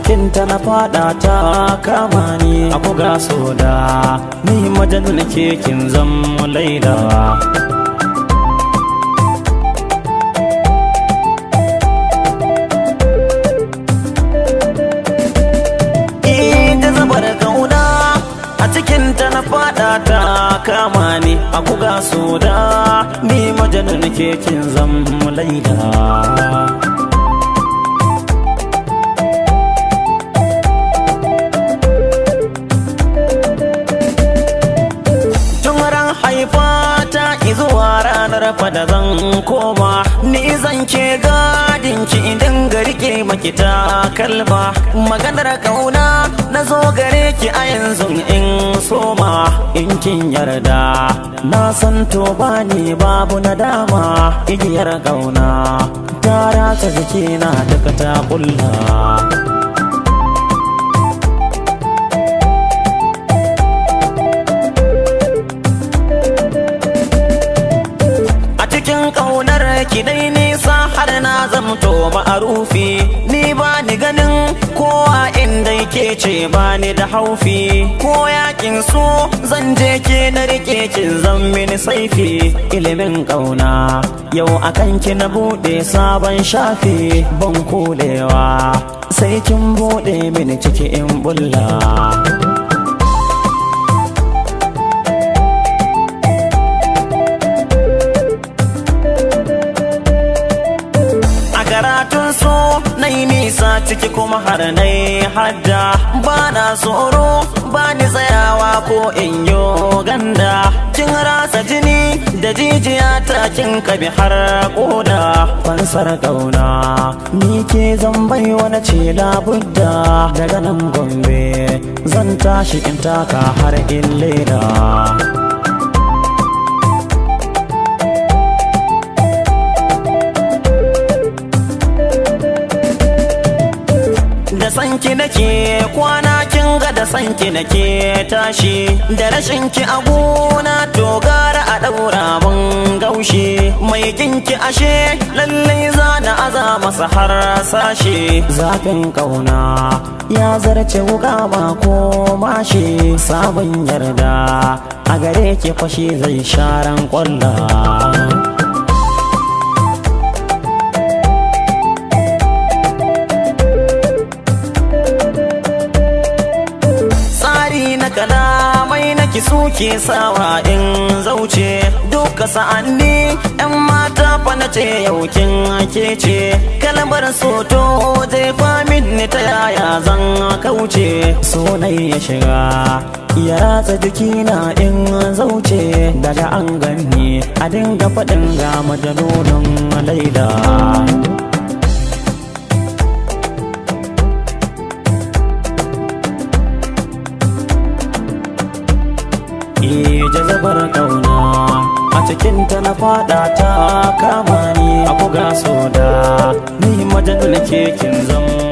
cikinta na fada ta kama ni a buga soda ni majanun ke kin zam laila cikinta na fada ta kama ni a buga soda ni majanun ke kin zam laila haifata izuwa ranar fada zan koma ni zan ke gadin ki idan garke maki ta kalma maganar kauna na zo gare ki a yanzu in soma in kin yarda na san to bani babu nadama igiyar kauna ta rata jikina duka ta kulla kaunar ki dai nisa har na zamto ma'arufi ni ba ni ganin kowa inda yake ce ba ni da haufi ko yakin so zan je ke na rike kin zan mini saifi ilimin kauna yau akan ki na bude sabon shafi ban kulewa sai kin bude mini ciki in bulla karatun so na yi nisa ciki kuma har na yi hadda ba na tsoro ba ni tsayawa ko in yi ganda kin rasa jini da jijiya ta kin kabi har koda fansar kauna ni ke zan bai wani ce labudda daga nan Gombe zan tashi in taka har in leda da sanki nake kwana kin ga da sanki nake tashi da rashin ki a gona to gara a daura mun gaushi mai kinki ashe lallai zana aza masa har sashi zafin kauna ya zarce wuka ba ko mashi sabon yarda a gare ki fashi zai sharan kwalla kalamai naki suke sawa in zauce duka sa'anni yan mata fa na ce yaukin ake ce kalmar soto zai famin ni ta yaya zan kauce sonai ya shiga ya ratsa jikina in zauce daga an ganni a dinga faɗin ga majalunan laila jazabar kauna a cikinta na fada ta kama ni a buga soda ni majanun ke kin zama